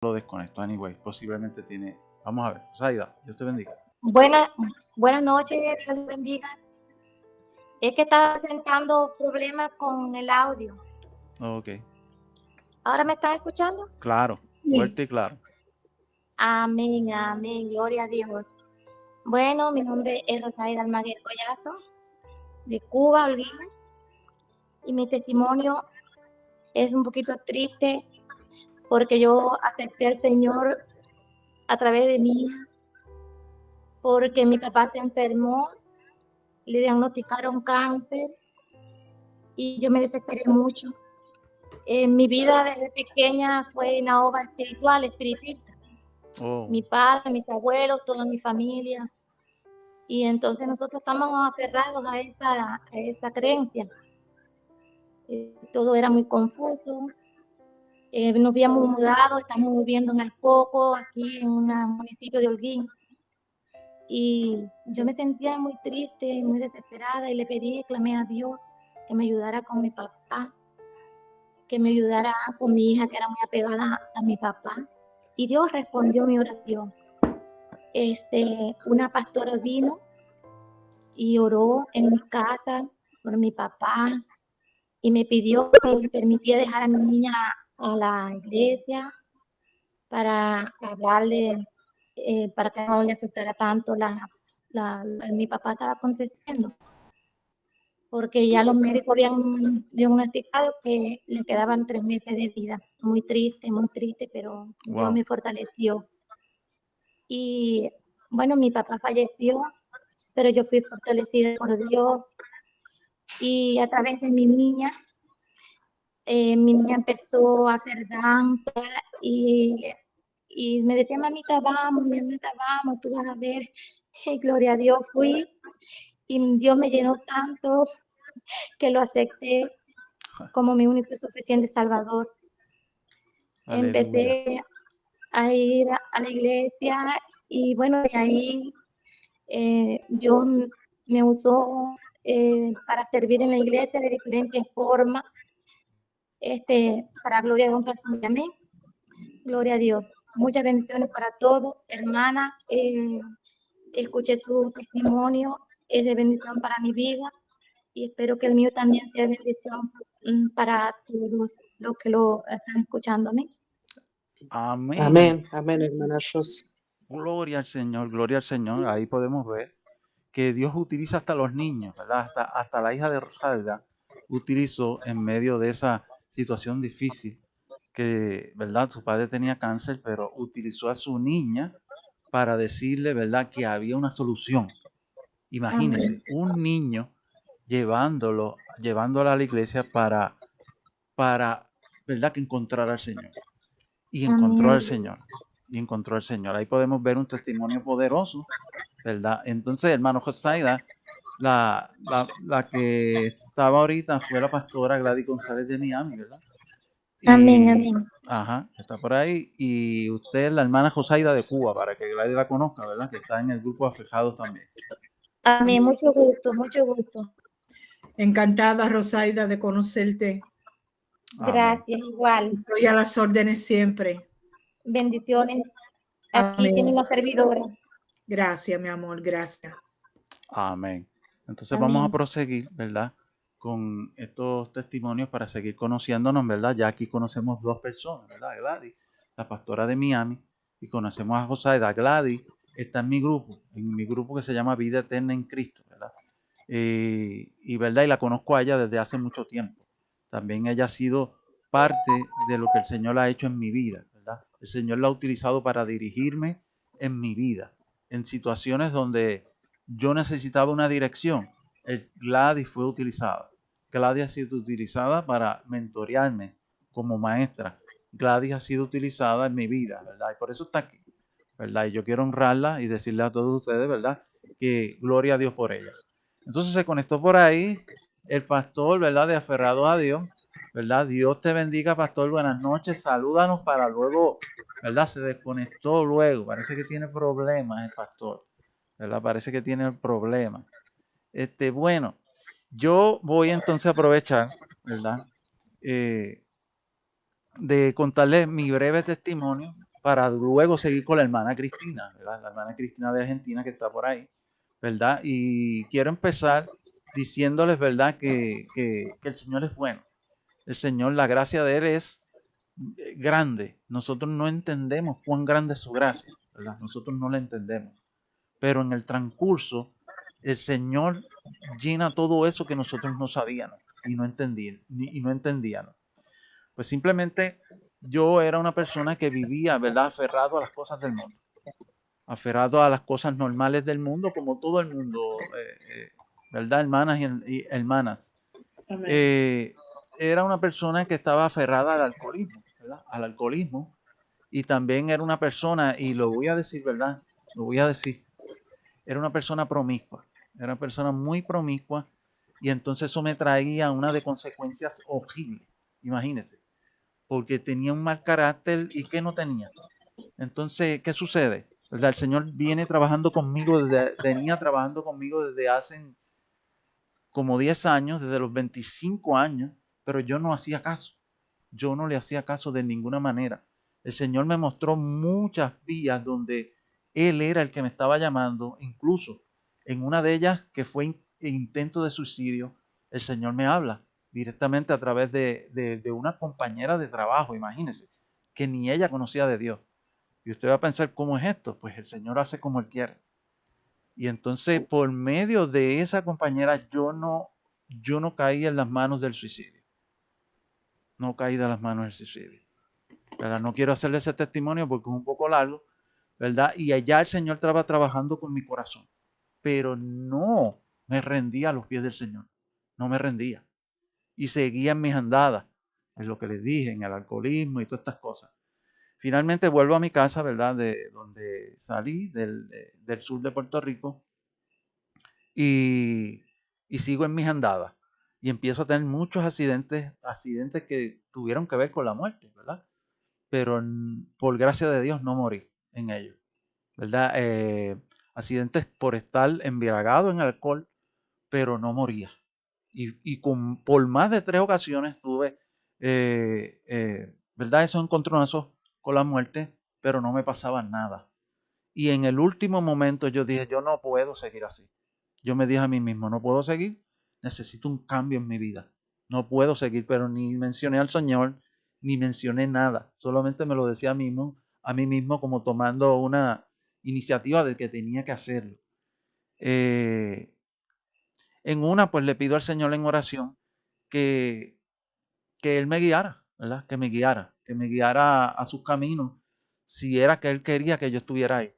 lo desconecto. Anyway, posiblemente tiene... Vamos a ver. Zaida, Dios te bendiga. Buenas noches, Dios les bendiga. Es que estaba presentando problemas con el audio. Ok. ¿Ahora me están escuchando? Claro, fuerte y claro. Amén, amén, gloria a Dios. Bueno, mi nombre es Rosaida Almaguer Collazo, de Cuba, Holguín, y mi testimonio es un poquito triste porque yo acepté al Señor a través de mi hija, porque mi papá se enfermó, le diagnosticaron cáncer y yo me desesperé mucho. Mi vida desde pequeña fue una obra espiritual, espiritista. Oh, Mi padre, mis abuelos, toda mi familia. Y entonces nosotros estamos aferrados a esa creencia. Todo era muy confuso. Nos habíamos mudado, estamos viviendo en Alpoco, aquí en un municipio de Holguín. Y yo me sentía muy triste, muy desesperada y le pedí, clamé a Dios que me ayudara con mi papá, que me ayudara con mi hija que era muy apegada a mi papá. Y Dios respondió mi oración. Una pastora vino y oró en mi casa por mi papá y me pidió si permitía dejar a mi niña a la iglesia para hablarle, para que no le afectara tanto mi papá estaba aconteciendo, porque ya los médicos habían diagnosticado que le quedaban 3 meses de vida. Muy triste, pero Dios wow. me fortaleció. Y bueno, mi papá falleció, pero yo fui fortalecida por Dios y a través de mi niña empezó a hacer danza y, y me decía, mamita, vamos, tú vas a ver. Y gloria a Dios fui y Dios me llenó tanto que lo acepté como mi único y suficiente Salvador. Aleluya. Empecé a ir a la iglesia y bueno, de ahí Dios me usó para servir en la iglesia de diferentes formas, para gloria y honra suya. Amén. Gloria a Dios. Muchas bendiciones para todos, hermana. Escuché su testimonio, es de bendición para mi vida y espero que el mío también sea bendición para todos los que lo están escuchando. Amén. Amén. Amén, amén, hermana Ros. Gloria al Señor, gloria al Señor. Ahí podemos ver que Dios utiliza hasta los niños, ¿verdad? Hasta la hija de Rosalda utilizó en medio de esa situación difícil que, ¿verdad? Su padre tenía cáncer, pero utilizó a su niña para decirle, ¿verdad?, que había una solución. Imagínense, Amén. un niño llevándolo a la iglesia para, ¿verdad?, que encontrara al Señor. Y encontró al Amén. Señor. Y encontró al Señor. Ahí podemos ver un testimonio poderoso, ¿verdad? Entonces, hermano Josaida, la que estaba ahorita fue la pastora Gladys González de Miami, ¿verdad? Amén. Y, Amén. ajá, está por ahí. Y usted es la hermana Josaida de Cuba, para que Gladys la conozca, ¿verdad? Que está en el grupo Afejados también. Amén. Mucho gusto, mucho gusto. Encantada, Rosaida, de conocerte. Amén. Gracias, igual. Estoy a las órdenes siempre. Bendiciones. Aquí tiene Amén. una servidora. Gracias, mi amor, gracias. Amén. Entonces vamos a Amén. proseguir, ¿verdad? Con estos testimonios para seguir conociéndonos, ¿verdad? Ya aquí conocemos dos personas, ¿verdad? Gladys, la pastora de Miami, y conocemos a Josaida. Gladys está en mi grupo que se llama Vida Eterna en Cristo, ¿verdad? ¿Verdad? Y la conozco a ella desde hace mucho tiempo. También ella ha sido parte de lo que el Señor ha hecho en mi vida, ¿verdad? El Señor la ha utilizado para dirigirme en mi vida, en situaciones donde yo necesitaba una dirección. Gladys fue utilizada. Gladys ha sido utilizada para mentorearme como maestra. Gladys ha sido utilizada en mi vida, ¿verdad? Y por eso está aquí, ¿verdad? Y yo quiero honrarla y decirle a todos ustedes, ¿verdad? Que gloria a Dios por ella. Entonces se conectó por ahí el pastor, ¿verdad? De Aferrados a Dios, ¿verdad? Dios te bendiga, pastor. Buenas noches. Salúdanos para luego, ¿verdad? Se desconectó luego. Parece que tiene problemas el pastor, ¿verdad? Parece que tiene problemas. Bueno, yo voy entonces a aprovechar, ¿verdad? De contarles mi breve testimonio, para luego seguir con la hermana Cristina, ¿verdad? La hermana Cristina de Argentina que está por ahí, ¿verdad? Y quiero empezar diciéndoles, ¿verdad? Que el Señor es bueno. El Señor, la gracia de Él es grande. Nosotros no entendemos cuán grande es su gracia, ¿verdad? Nosotros no la entendemos. Pero en el transcurso, el Señor llena todo eso que nosotros no sabíamos y no entendíamos. Pues simplemente yo era una persona que vivía, ¿verdad? Aferrado a las cosas del mundo. Aferrado a las cosas normales del mundo, como todo el mundo, ¿verdad? Hermanas y hermanas. Amén. Era una persona que estaba aferrada al alcoholismo, ¿verdad? Al alcoholismo. Y también era una persona, y lo voy a decir, ¿verdad? Lo voy a decir. Era una persona promiscua. Era una persona muy promiscua. Y entonces eso me traía una de consecuencias horribles. Imagínense. Porque tenía un mal carácter y que no tenía. Entonces, ¿qué sucede? ¿Verdad? El Señor viene trabajando conmigo, venía trabajando conmigo desde hace como 10 años, desde los 25 años, pero yo no hacía caso. Yo no le hacía caso de ninguna manera. El Señor me mostró muchas vías donde Él era el que me estaba llamando, incluso en una de ellas que fue intento de suicidio, el Señor me habla directamente a través de una compañera de trabajo, imagínense, que ni ella conocía de Dios. Y usted va a pensar, ¿cómo es esto? Pues el Señor hace como Él quiere. Y entonces, por medio de esa compañera, yo no caí en las manos del suicidio. No caí de las manos del suicidio. ¿Verdad? No quiero hacerle ese testimonio porque es un poco largo, ¿verdad? Y allá el Señor estaba trabajando con mi corazón. Pero no me rendía a los pies del Señor. No me rendía. Y seguía en mis andadas, en lo que les dije, en el alcoholismo y todas estas cosas. Finalmente vuelvo a mi casa, ¿verdad? De donde salí, del sur de Puerto Rico, y, y sigo en mis andadas. Y empiezo a tener muchos accidentes que tuvieron que ver con la muerte, ¿verdad? Pero por gracia de Dios no morí en ellos, ¿verdad? Accidentes por estar embriagado en alcohol, pero no moría. Por más de 3 ocasiones tuve, ¿verdad? Esos encontronazos con la muerte, pero no me pasaba nada. Y en el último momento yo dije, yo no puedo seguir así. Yo me dije a mí mismo, no puedo seguir, necesito un cambio en mi vida. No puedo seguir, pero ni mencioné al Señor, ni mencioné nada. Solamente me lo decía a mí mismo como tomando una iniciativa de que tenía que hacerlo. En una, pues le pido al Señor en oración que, que Él me guiara, ¿verdad? Que me guiara a sus caminos, si era que Él quería que yo estuviera ahí.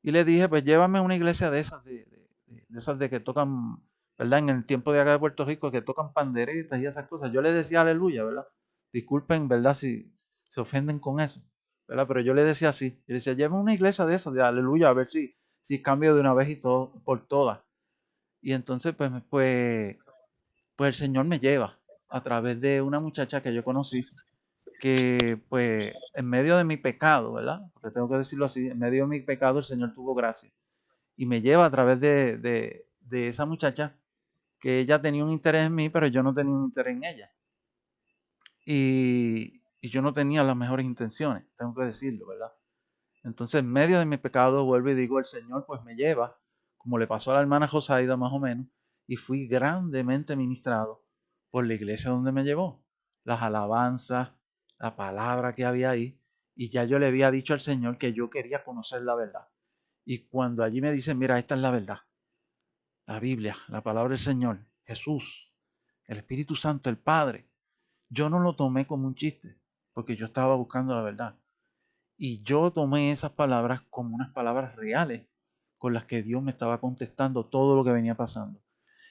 Y le dije, pues llévame a una iglesia de esas, de esas de que tocan, ¿verdad? En el tiempo de acá de Puerto Rico, que tocan panderetas y esas cosas. Yo le decía aleluya, ¿verdad? Disculpen, ¿verdad? Si se ofenden con eso, ¿verdad? Pero yo le decía así. Yo le decía, llévame a una iglesia de esas, de aleluya, a ver si cambio de una vez y todo, por todas. Y entonces, pues el Señor me lleva a través de una muchacha que yo conocí, que pues en medio de mi pecado, ¿verdad? Porque tengo que decirlo así, en medio de mi pecado el Señor tuvo gracia y me lleva a través de esa muchacha que ella tenía un interés en mí, pero yo no tenía un interés en ella. Y yo no tenía las mejores intenciones, tengo que decirlo, ¿verdad? Entonces, en medio de mi pecado, vuelvo y digo, el Señor pues me lleva, como le pasó a la hermana Josaida más o menos, y fui grandemente ministrado por la iglesia donde me llevó. Las alabanzas, la palabra que había ahí, y ya yo le había dicho al Señor que yo quería conocer la verdad. Y cuando allí me dicen, mira, esta es la verdad, la Biblia, la palabra del Señor, Jesús, el Espíritu Santo, el Padre, yo no lo tomé como un chiste, porque yo estaba buscando la verdad. Y yo tomé esas palabras como unas palabras reales con las que Dios me estaba contestando todo lo que venía pasando.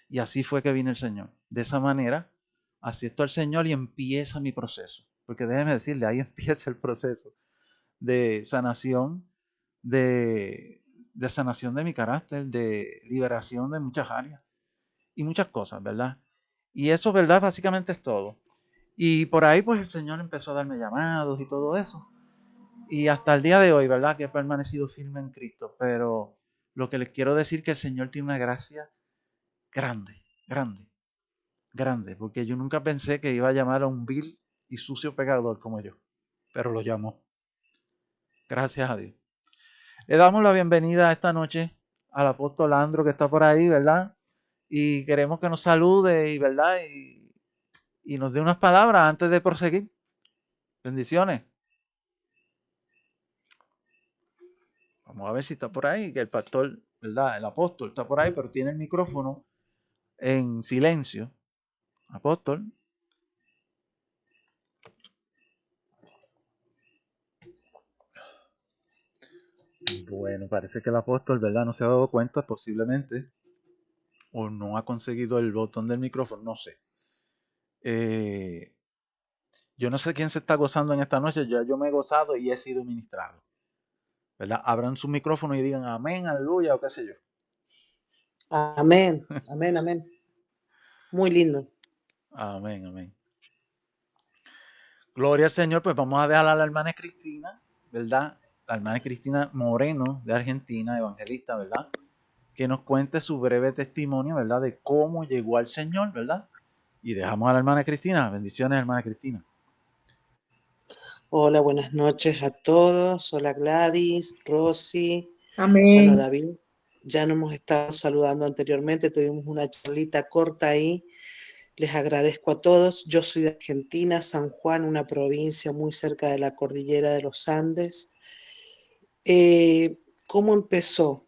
Y así fue que vino el Señor. De esa manera, acepto al Señor y empieza mi proceso. Porque déjeme decirle, ahí empieza el proceso de sanación, de sanación de mi carácter, de liberación de muchas áreas y muchas cosas, ¿verdad? Y eso, ¿verdad? Básicamente es todo. Y por ahí, pues el Señor empezó a darme llamados y todo eso. Y hasta el día de hoy, ¿verdad? Que he permanecido firme en Cristo. Pero lo que les quiero decir es que el Señor tiene una gracia grande, grande, grande. Porque yo nunca pensé que iba a llamar a un vil y sucio pecador como yo. Pero lo llamó. Gracias a Dios. Le damos la bienvenida esta noche al apóstol Andro que está por ahí, ¿verdad? Y queremos que nos salude y, ¿verdad? Y nos dé unas palabras antes de proseguir. Bendiciones. Vamos a ver si está por ahí, que el pastor, ¿verdad? El apóstol está por ahí, pero tiene el micrófono en silencio. Apóstol. Bueno, parece que el apóstol, ¿verdad? No se ha dado cuenta posiblemente, o no ha conseguido el botón del micrófono, no sé. Yo no sé quién se está gozando en esta noche, ya yo me he gozado y he sido ministrado. ¿Verdad? Abran su micrófono y digan amén, aleluya, o qué sé yo. Amén, amén, amén. Muy lindo. Amén, amén. Gloria al Señor, pues vamos a dejar a la hermana Cristina, ¿verdad? La hermana Cristina Moreno, de Argentina, evangelista, ¿verdad? Que nos cuente su breve testimonio, ¿verdad? De cómo llegó al Señor, ¿verdad? Y dejamos a la hermana Cristina. Bendiciones, hermana Cristina. Hola, buenas noches a todos. Hola Gladys, Rosy. Amén. Bueno, David, ya nos hemos estado saludando anteriormente, tuvimos una charlita corta ahí. Les agradezco a todos. Yo soy de Argentina, San Juan, una provincia muy cerca de la cordillera de los Andes. ¿Cómo empezó?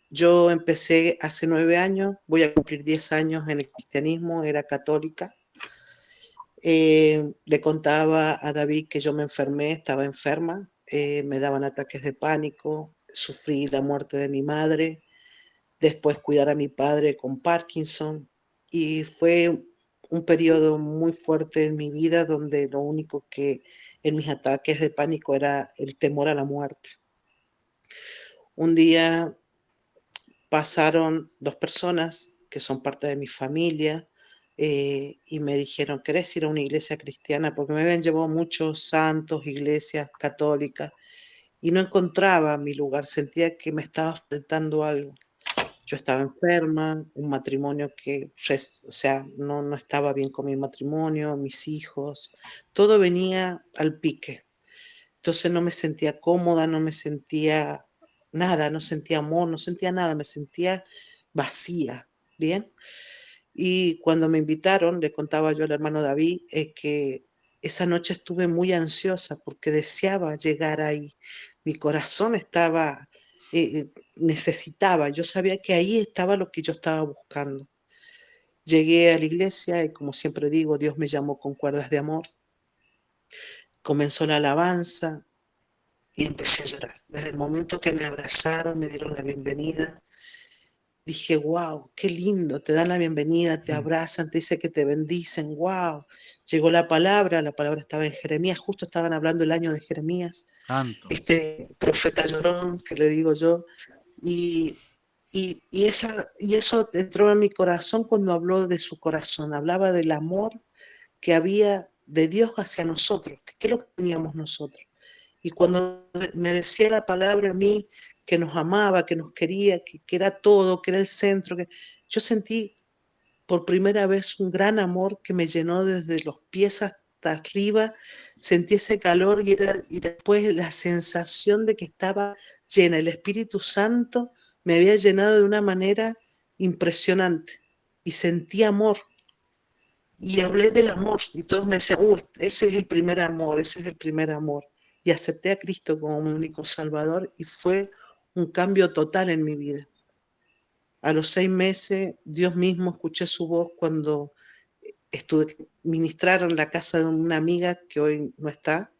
Yo empecé hace 9 años, voy a cumplir 10 años en el cristianismo, era católica. Le contaba a David que yo me enfermé, estaba enferma, me daban ataques de pánico, sufrí la muerte de mi madre, después cuidar a mi padre con Parkinson y fue un periodo muy fuerte en mi vida donde lo único que en mis ataques de pánico era el temor a la muerte. Un día pasaron 2 personas que son parte de mi familia y me dijeron, ¿querés ir a una iglesia cristiana? Porque me habían llevado muchos santos, iglesias católicas y no encontraba mi lugar, sentía que me estaba faltando algo. Yo estaba enferma, un matrimonio que, o sea, no estaba bien con mi matrimonio, mis hijos, todo venía al pique. Entonces no me sentía cómoda, no me sentía nada, no sentía amor, no sentía nada, me sentía vacía, ¿bien? Y cuando me invitaron, le contaba yo al hermano David, que esa noche estuve muy ansiosa porque deseaba llegar ahí. Mi corazón estaba, necesitaba, yo sabía que ahí estaba lo que yo estaba buscando. Llegué a la iglesia y como siempre digo, Dios me llamó con cuerdas de amor. Comenzó la alabanza y empecé a llorar. Desde el momento que me abrazaron, me dieron la bienvenida, dije, wow, qué lindo, te dan la bienvenida, te abrazan, te dicen que te bendicen, wow. Llegó la palabra estaba en Jeremías, justo estaban hablando el año de Jeremías, Santo. este profeta llorón, que le digo yo, y eso entró en mi corazón cuando habló de su corazón, hablaba del amor que había de Dios hacia nosotros, que es lo que teníamos nosotros. Y cuando me decía la palabra a mí, que nos amaba, que nos quería, que era todo, que era el centro, que yo sentí por primera vez un gran amor que me llenó desde los pies hasta arriba, sentí ese calor y después la sensación de que estaba llena, el Espíritu Santo me había llenado de una manera impresionante y sentí amor. Y hablé del amor y todos me decían, ese es el primer amor, ese es el primer amor. Y acepté a Cristo como mi único Salvador y fue un cambio total en mi vida. A los 6 meses, Dios mismo escuché su voz cuando ministraron en la casa de una amiga que hoy no está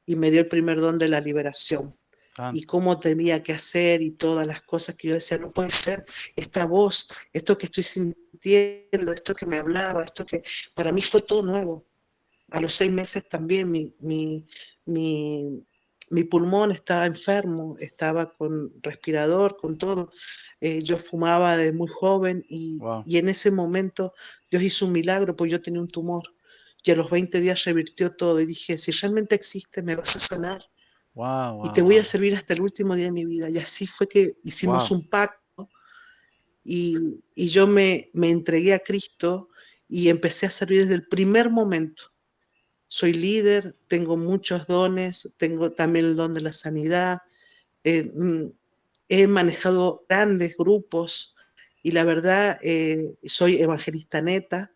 y me dio el primer don de la liberación. Santo. Y cómo tenía que hacer y todas las cosas que yo decía, no puede ser esta voz, esto que estoy sintiendo, esto que me hablaba, esto que para mí fue todo nuevo. A los 6 meses también mi pulmón estaba enfermo, estaba con respirador, con todo. Yo fumaba de muy joven Wow. y en ese momento Dios hizo un milagro, pues yo tenía un tumor. Y a los 20 días revirtió todo y dije, si realmente existe, me vas a sanar Wow, y wow, te voy wow. a servir hasta el último día de mi vida. Y así fue que hicimos Wow. un pacto y yo me entregué a Cristo y empecé a servir desde el primer momento. soy líder, tengo muchos dones, tengo también el don de la sanidad, he manejado grandes grupos y la verdad soy evangelista neta,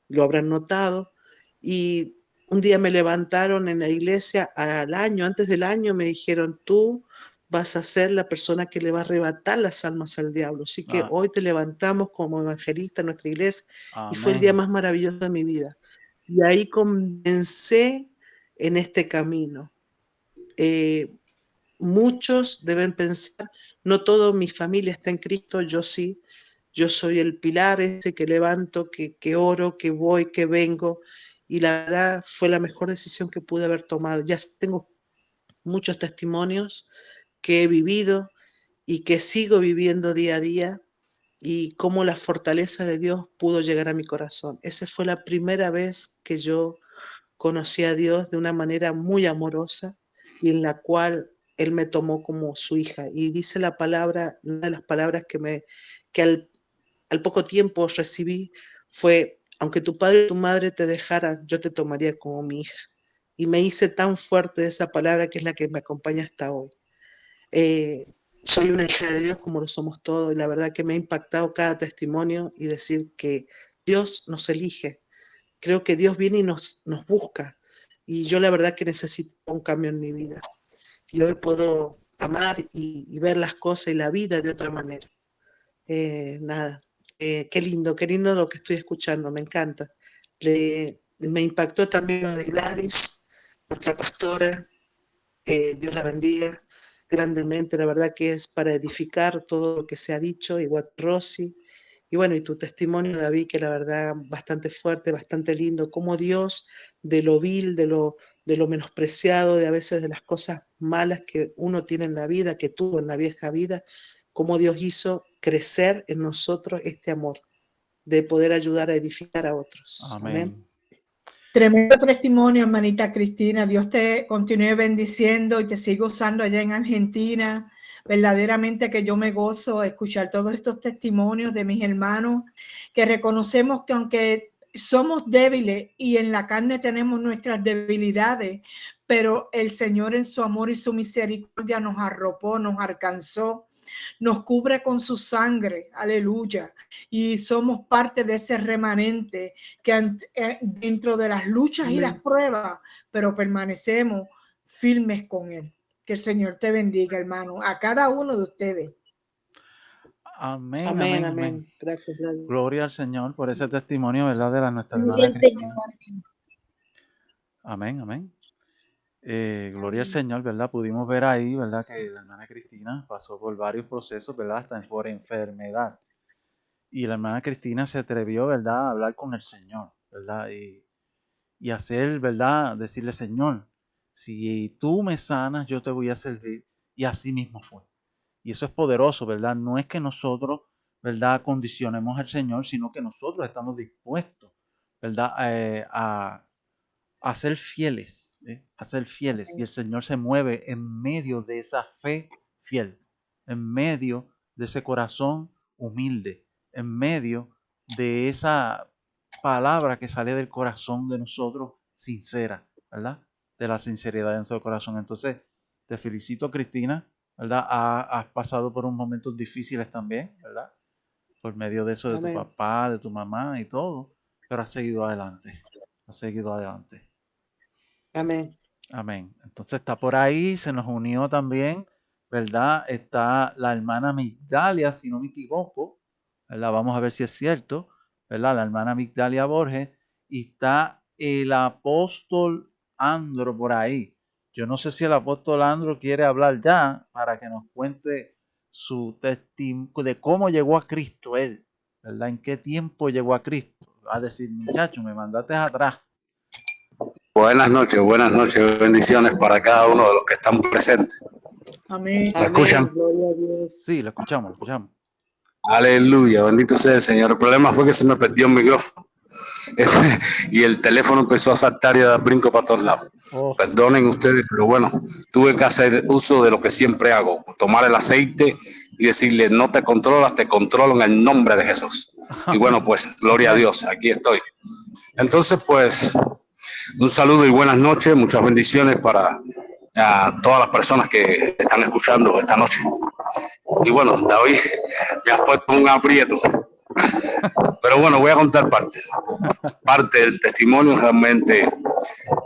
lo habrán notado, y un día me levantaron en la iglesia al año, antes del año me dijeron, tú vas a ser la persona que le va a arrebatar las almas al diablo, así que Ah, hoy te levantamos como evangelista en nuestra iglesia y fue el día amén. más maravilloso de mi vida. Y ahí comencé en este camino. Muchos deben pensar, no toda mi familia está en Cristo, yo sí, yo soy el pilar ese que levanto, que oro, que voy, que vengo, y la verdad fue la mejor decisión que pude haber tomado. Ya tengo muchos testimonios que he vivido y que sigo viviendo día a día, y cómo la fortaleza de Dios pudo llegar a mi corazón. Esa fue la primera vez que yo conocí a Dios de una manera muy amorosa y en la cual Él me tomó como su hija. Y dice la palabra, una de las palabras que al poco tiempo recibí fue, aunque tu padre y tu madre te dejaran, yo te tomaría como mi hija. Y me hice tan fuerte de esa palabra que es la que me acompaña hasta hoy. Eh, Soy una hija de Dios como lo somos todos y la verdad que me ha impactado cada testimonio y decir que Dios nos elige. Creo que Dios viene y nos busca. Y yo la verdad que necesito un cambio en mi vida. Y hoy puedo amar y ver las cosas y la vida de otra manera. Nada, qué lindo lo que estoy escuchando, me encanta. Me impactó también lo de Gladys, nuestra pastora, Dios la bendiga grandemente, la verdad que es para edificar todo lo que se ha dicho, igual Rosy, y bueno, y tu testimonio, David, que la verdad bastante fuerte, bastante lindo, como Dios de lo vil, de lo menospreciado, de a veces de las cosas malas que uno tiene en la vida, que tuvo en la vieja vida, cómo Dios hizo crecer en nosotros este amor, de poder ayudar a edificar a otros. Amén. Amén. Tremendo testimonio, hermanita Cristina. Dios te continúe bendiciendo y te siga usando allá en Argentina. Verdaderamente que yo me gozo escuchar todos estos testimonios de mis hermanos, que reconocemos que aunque somos débiles y en la carne tenemos nuestras debilidades, pero el Señor en su amor y su misericordia nos arropó, nos alcanzó, nos cubre con su sangre, aleluya, y somos parte de ese remanente que dentro de las luchas y las pruebas, pero permanecemos firmes con Él. Que el Señor te bendiga, hermano, a cada uno de ustedes. Amén, Amén, amén, amén. amén. Gracias, David. Gloria al Señor por ese testimonio, ¿verdad? De nuestra Gloria hermana al Cristina. Señor. Amén, amén. Gloria al Amén. Señor, ¿verdad? Pudimos ver ahí, ¿verdad? Que la hermana Cristina pasó por varios procesos, ¿verdad? Hasta por enfermedad. Y la hermana Cristina se atrevió, ¿verdad? A hablar con el Señor, ¿verdad? Y hacer, ¿verdad? Decirle, Señor, si tú me sanas, yo te voy a servir. Y así mismo fue. Y eso es poderoso, ¿verdad? No es que nosotros, ¿verdad? Condicionemos al Señor, sino que nosotros estamos dispuestos, ¿verdad? A ser fieles, ¿eh? A ser fieles. Y el Señor se mueve en medio de esa fe fiel, en medio de ese corazón humilde, en medio de esa palabra que sale del corazón de nosotros sincera, ¿verdad? De la sinceridad de nuestro corazón. Entonces, te felicito, Cristina, ¿verdad? Has pasado por unos momentos difíciles también, ¿verdad? Por medio de eso de tu Amén. papá, de tu mamá y todo, pero has seguido adelante, has seguido adelante. Amén. Amén. Entonces está por ahí, se nos unió también, ¿verdad? Está la hermana Migdalia, si no me equivoco, ¿verdad? Vamos a ver si es cierto, ¿verdad? La hermana Migdalia Borges, y está el apóstol Andro por ahí. Yo no sé si el apóstol Andro quiere hablar ya para que nos cuente su testimonio de cómo llegó a Cristo él, ¿verdad? En qué tiempo llegó a Cristo. Va a decir, muchacho, me mandaste atrás. Buenas noches, bendiciones para cada uno de los que están presentes. Amén. ¿Me escuchan? Amén. Gloria a Dios. Sí, lo escuchamos, lo escuchamos. Aleluya, bendito sea el Señor. El problema fue que se me perdió el micrófono y el teléfono empezó a saltar y a dar brinco para todos lados. Oh, Perdonen ustedes, pero bueno, tuve que hacer uso de lo que siempre hago, tomar el aceite y decirle, no te controlas, te controlo en el nombre de Jesús. Y bueno, pues, gloria a Dios, aquí estoy. Entonces, pues, Un saludo y buenas noches, muchas bendiciones para todas las personas que están escuchando esta noche. Y bueno, David, me has puesto un aprieto. Pero bueno, voy a contar parte del testimonio. Realmente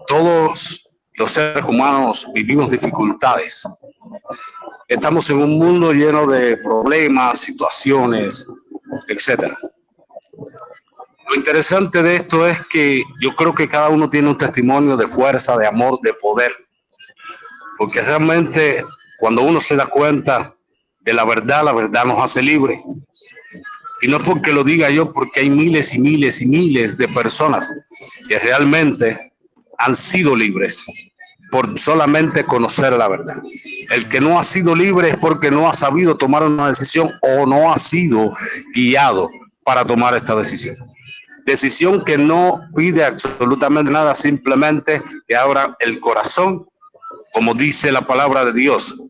todos los seres humanos vivimos dificultades. Estamos en un mundo lleno de problemas, situaciones, etcétera. Lo interesante de esto es que yo creo que cada uno tiene un testimonio de fuerza, de amor, de poder. Porque realmente cuando uno se da cuenta de la verdad nos hace libre. Y no es porque lo diga yo, porque hay miles y miles y miles de personas que realmente han sido libres por solamente conocer la verdad. El que no ha sido libre es porque no ha sabido tomar una decisión o no ha sido guiado para tomar esta decisión. Decisión que no pide absolutamente nada, simplemente que abra el corazón, como dice la palabra de Dios,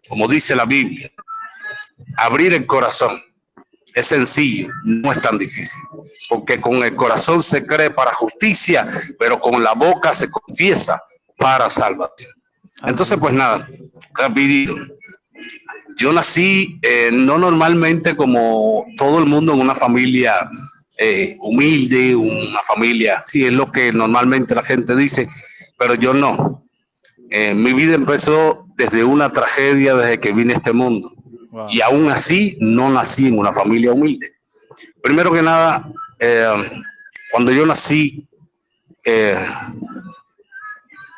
como dice la Biblia. Abrir el corazón es sencillo, no es tan difícil, porque con el corazón se cree para justicia, pero con la boca se confiesa para salvación. Entonces, pues nada, rapidito. Yo nací no normalmente como todo el mundo en una familia humilde, una familia, sí, es lo que normalmente la gente dice, pero yo no. Mi vida empezó desde una tragedia desde que vine a este mundo. Wow. Y aún así no nací en una familia humilde. Primero que nada, cuando yo nací,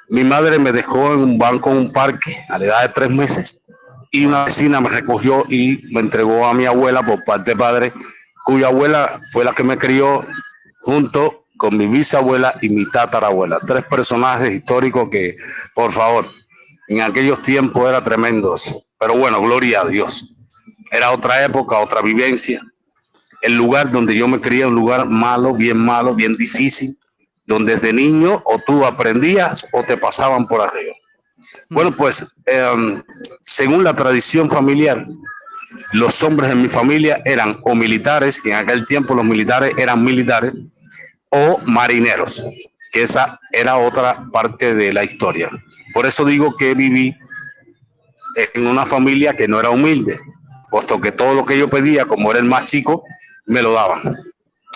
mi madre me dejó en un banco en un parque a la edad de 3 meses y una vecina me recogió y me entregó a mi abuela por parte de padre, cuya abuela fue la que me crió junto con mi bisabuela y mi tatarabuela. 3 personajes históricos que, por favor, en aquellos tiempos eran tremendos. Pero bueno, gloria a Dios. Era otra época, otra vivencia. El lugar donde yo me crié, un lugar malo, bien difícil, donde desde niño o tú aprendías o te pasaban por arriba. Bueno, pues según la tradición familiar, los hombres en mi familia eran o militares, que en aquel tiempo los militares eran militares, o marineros, que esa era otra parte de la historia. Por eso digo que viví en una familia que no era humilde, puesto que todo lo que yo pedía, como era el más chico, me lo daban.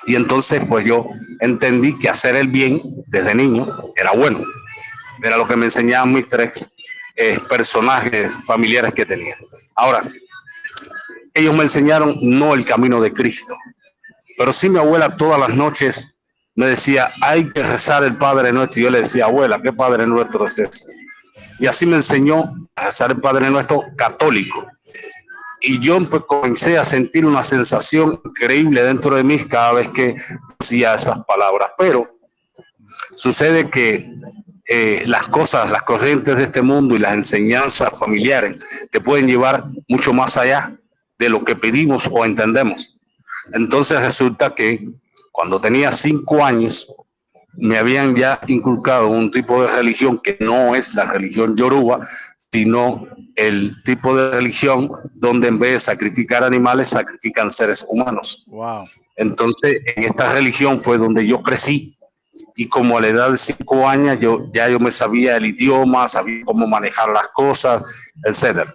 Y entonces pues yo entendí que hacer el bien desde niño era bueno. Era lo que me enseñaban mis 3 personajes familiares que tenía. Ahora, ellos me enseñaron no el camino de Cristo, pero sí mi abuela todas las noches me decía, hay que rezar el Padre Nuestro. Y yo le decía, abuela, ¿qué Padre Nuestro es ese? Y así me enseñó a rezar el Padre Nuestro católico. Y yo comencé a sentir una sensación increíble dentro de mí cada vez que decía esas palabras. Pero sucede que las cosas, las corrientes de este mundo y las enseñanzas familiares te pueden llevar mucho más allá de lo que pedimos o entendemos. Entonces resulta que cuando tenía 5 años me habían ya inculcado un tipo de religión que no es la religión yoruba, sino el tipo de religión donde en vez de sacrificar animales, sacrifican seres humanos. Wow. Entonces, en esta religión fue donde yo crecí y como a la edad de 5 años yo me sabía el idioma, sabía cómo manejar las cosas, etc.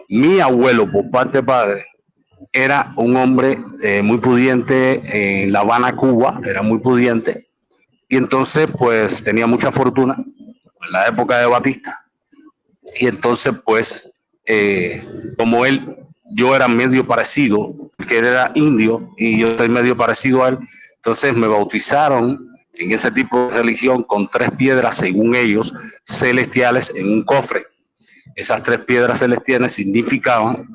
Mi abuelo, por parte de padre, era un hombre muy pudiente en La Habana, Cuba, era muy pudiente. Y entonces, pues, tenía mucha fortuna en la época de Batista. Y entonces, pues, como yo era medio parecido, que él era indio y yo soy medio parecido a él, entonces me bautizaron en ese tipo de religión con 3 piedras, según ellos, celestiales en un cofre. Esas 3 piedras celestiales significaban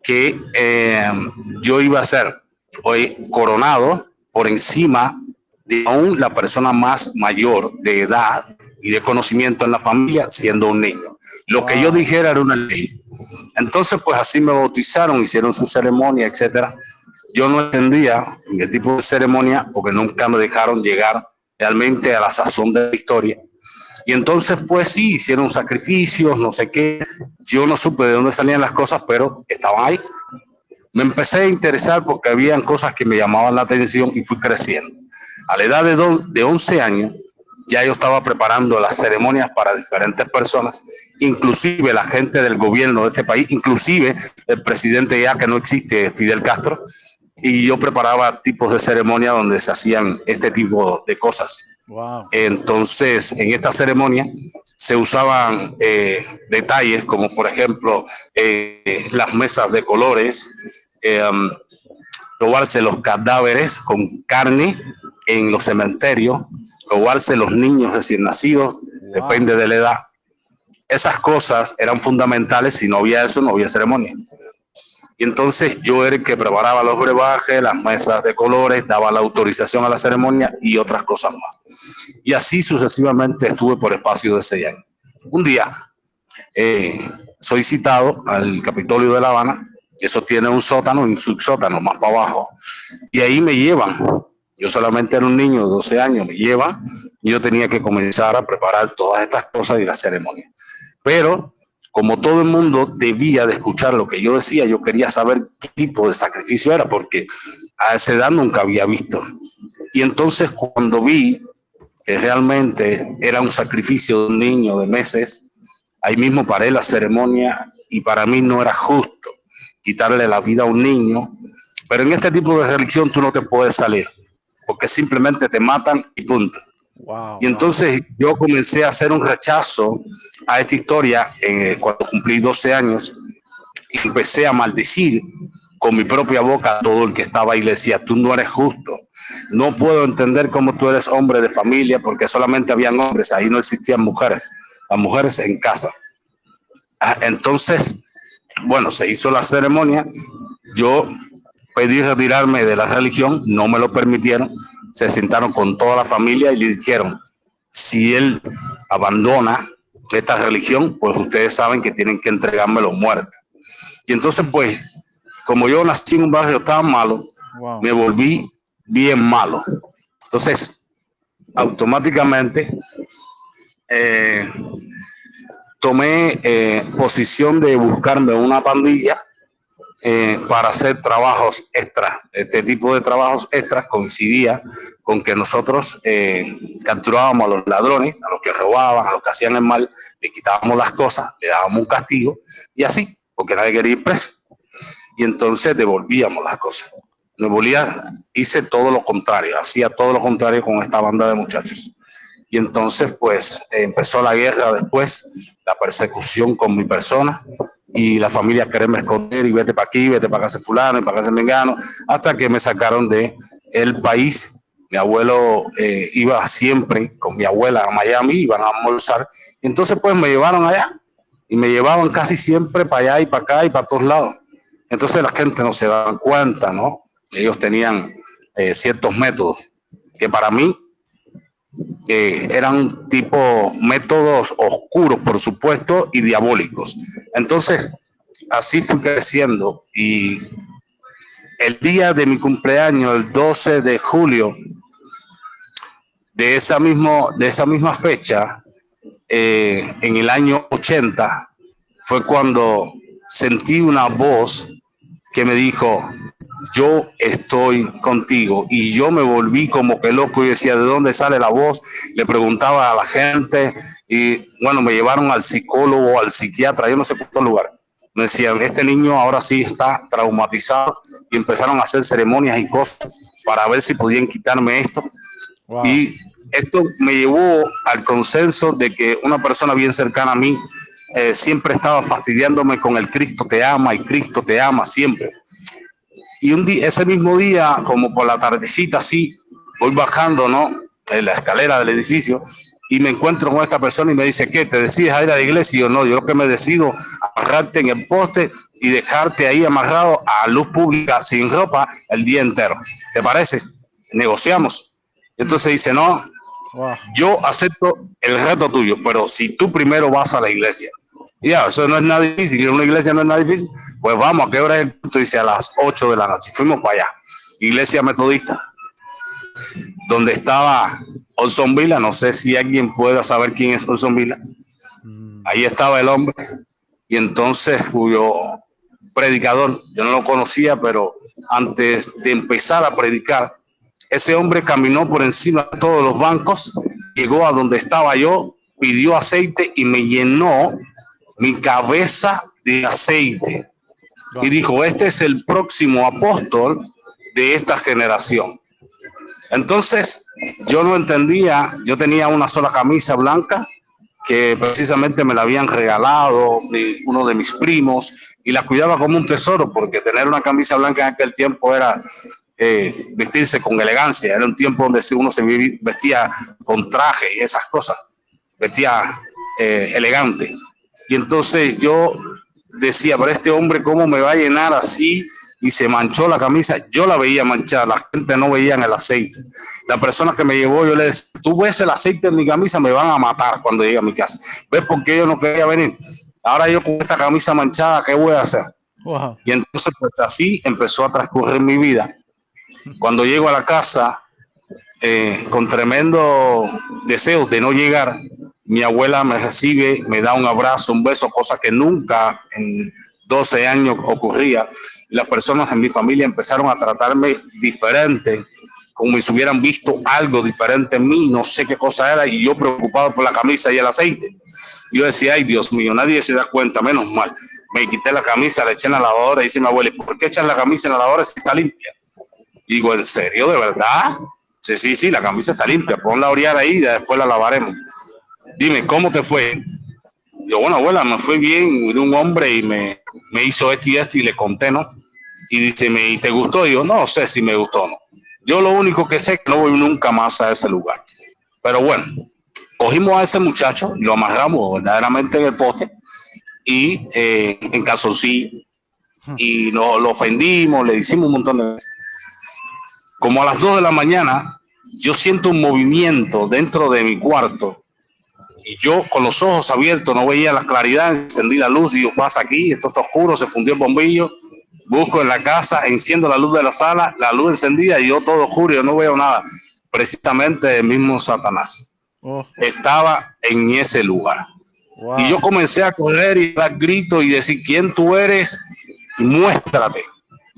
que yo iba a ser hoy coronado por encima de aún la persona más mayor de edad y de conocimiento en la familia, siendo un niño. Lo que yo dijera era una ley. Entonces, pues así me bautizaron, hicieron su ceremonia, etcétera. Yo no entendía el tipo de ceremonia porque nunca me dejaron llegar realmente a la sazón de la historia. Y entonces, pues sí, hicieron sacrificios, no sé qué. Yo no supe de dónde salían las cosas, pero estaban ahí. Me empecé a interesar porque habían cosas que me llamaban la atención y fui creciendo. A la edad de 11 años, ya yo estaba preparando las ceremonias para diferentes personas, inclusive la gente del gobierno de este país, inclusive el presidente ya que no existe, Fidel Castro, y yo preparaba tipos de ceremonia donde se hacían este tipo de cosas. Wow. Entonces, en esta ceremonia se usaban detalles como, por ejemplo, las mesas de colores, robarse los cadáveres con carne en los cementerios, robarse los niños recién nacidos, depende de la edad. Esas cosas eran fundamentales. Si no había eso, no había ceremonia. Y entonces yo era el que preparaba los brebajes, las mesas de colores, daba la autorización a la ceremonia y otras cosas más. Y así sucesivamente estuve por espacio de 6 años. Un día soy citado al Capitolio de La Habana. Eso tiene un sótano y un subsótano más para abajo. Y ahí me llevan. Yo solamente era un niño de 12 años, me llevan y yo tenía que comenzar a preparar todas estas cosas y la ceremonia. Pero como todo el mundo debía de escuchar lo que yo decía, yo quería saber qué tipo de sacrificio era, porque a esa edad nunca había visto. Y entonces cuando vi que realmente era un sacrificio de un niño de meses, ahí mismo paré la ceremonia y para mí no era justo quitarle la vida a un niño. Pero en este tipo de religión tú no te puedes salir, porque simplemente te matan y punto. Wow, Y entonces yo comencé a hacer un rechazo a esta historia cuando cumplí 12 años y empecé a maldecir con mi propia boca a todo el que estaba ahí. Le decía, tú no eres justo. No puedo entender cómo tú eres hombre de familia, porque solamente habían hombres, ahí no existían mujeres, las mujeres en casa. Entonces, bueno, se hizo la ceremonia. Yo pedí retirarme de la religión, no me lo permitieron. Se sentaron con toda la familia y le dijeron, si él abandona esta religión, pues ustedes saben que tienen que entregarme los muertos. Y entonces, pues, como yo nací en un barrio tan malo, me volví bien malo. Entonces, automáticamente tomé posición de buscarme una pandilla para hacer trabajos extras. Este tipo de trabajos extras coincidía con que nosotros capturábamos a los ladrones, a los que robaban, a los que hacían el mal, le quitábamos las cosas, le dábamos un castigo y así, porque nadie quería ir preso. Y entonces devolvíamos las cosas. Hice todo lo contrario, hacía todo lo contrario con esta banda de muchachos. Y entonces, pues, empezó la guerra después, la persecución con mi persona y la familia quererme esconder y vete para aquí, vete para casa fulano y para casa mengano, hasta que me sacaron de el país. Mi abuelo iba siempre con mi abuela a Miami, iban a almorzar. Y entonces, pues, me llevaron allá y me llevaban casi siempre para allá y para acá y para todos lados. Entonces la gente no se daba cuenta, ¿no? Ellos tenían ciertos métodos que para mí eran tipo métodos oscuros, por supuesto, y diabólicos. Entonces, así fui creciendo y el día de mi cumpleaños, el 12 de julio de esa misma fecha, en el año 80, fue cuando sentí una voz que me dijo, yo estoy contigo. Y yo me volví como que loco y decía, ¿de dónde sale la voz? Le preguntaba a la gente y bueno, me llevaron al psicólogo, al psiquiatra, yo no sé cuántos lugares. Me decían, este niño ahora sí está traumatizado y empezaron a hacer ceremonias y cosas para ver si podían quitarme esto. Wow. Y esto me llevó al consenso de que una persona bien cercana a mí siempre estaba fastidiándome con el Cristo te ama y Cristo te ama siempre. Y ese mismo día, como por la tardecita así, voy bajando, ¿no?, en la escalera del edificio y me encuentro con esta persona y me dice, ¿qué? ¿Te decides a ir a la iglesia? Y yo no, yo lo que me decido amarrarte en el poste y dejarte ahí amarrado a luz pública sin ropa el día entero. ¿Te parece? Negociamos. Entonces dice, no, yo acepto el reto tuyo, pero si tú primero vas a la iglesia. Ya, eso no es nada difícil, ir a una iglesia no es nada difícil, pues vamos, ¿a qué hora es el culto? Dice a las 8 de la noche, fuimos para allá, iglesia metodista, donde estaba Olson Vila, no sé si alguien pueda saber quién es Olson Vila, ahí estaba el hombre, y entonces cuyo predicador, yo no lo conocía, pero antes de empezar a predicar, Ese hombre caminó por encima de todos los bancos, llegó a donde estaba yo, pidió aceite y me llenó mi cabeza de aceite. Y dijo, este es el próximo apóstol de esta generación. Entonces, yo no entendía, yo tenía una sola camisa blanca que precisamente me la habían regalado uno de mis primos y la cuidaba como un tesoro, porque tener una camisa blanca en aquel tiempo era vestirse con elegancia. Era un tiempo donde uno se vestía con traje y esas cosas, vestía elegante. Y entonces yo decía, pero este hombre cómo me va a llenar así, y se manchó la camisa. Yo la veía manchada, la gente no veía el aceite. La persona que me llevó, yo le decía, tú ves el aceite en mi camisa, me van a matar cuando llegue a mi casa. ¿Ves por qué yo no quería venir? Ahora yo con esta camisa manchada, ¿qué voy a hacer? Wow. Y entonces pues así empezó a transcurrir mi vida. Cuando llego a la casa, con tremendo deseo de no llegar, mi abuela me recibe, me da un abrazo, un beso, cosa que nunca en 12 años ocurría. Las personas en mi familia empezaron a tratarme diferente, como si hubieran visto algo diferente en mí, no sé qué cosa era, y yo preocupado por la camisa y el aceite. Yo decía, ay Dios mío, nadie se da cuenta, menos mal. Me quité la camisa, la eché en la lavadora y dice mi abuela, ¿por qué echas la camisa en la lavadora si está limpia? Y digo, ¿en serio, de verdad? Sí, la camisa está limpia, ponla a orear ahí y después la lavaremos. Dime, ¿cómo te fue? Yo, bueno, abuela, me fue bien, de un hombre y me hizo esto y le conté, ¿no? Y dice, ¿y te gustó? Y yo, no sé si me gustó o no. Yo lo único que sé es que no voy nunca más a ese lugar. Pero bueno, cogimos a ese muchacho, lo amarramos verdaderamente en el poste y en calzoncillo, y lo ofendimos, le hicimos un montón de veces. Como a las 2 de la mañana, yo siento un movimiento dentro de mi cuarto y yo con los ojos abiertos no veía la claridad, encendí la luz y yo, pasa aquí, esto está oscuro, se fundió el bombillo, busco en la casa, enciendo la luz de la sala, la luz encendida y yo todo oscuro, yo no veo nada. Precisamente el mismo Satanás estaba en ese lugar. Wow. Y yo comencé a correr y dar gritos y decir, ¿quién tú eres? Muéstrate.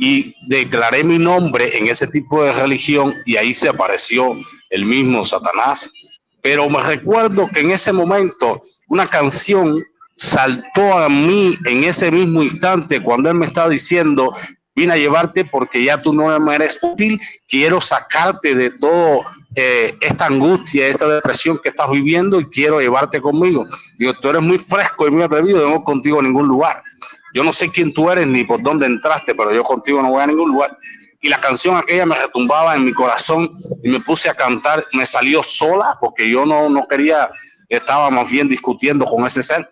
Y declaré mi nombre en ese tipo de religión y ahí se apareció el mismo Satanás. Pero me recuerdo que en ese momento una canción saltó a mí en ese mismo instante cuando él me estaba diciendo, vine a llevarte porque ya tú no me eres útil, quiero sacarte de todo esta angustia, esta depresión que estás viviendo y quiero llevarte conmigo. Digo, tú eres muy fresco y muy atrevido, no voy contigo a ningún lugar. Yo no sé quién tú eres ni por dónde entraste, pero yo contigo no voy a ningún lugar. Y la canción aquella me retumbaba en mi corazón y me puse a cantar, me salió sola porque yo no quería, estaba más bien discutiendo con ese ser.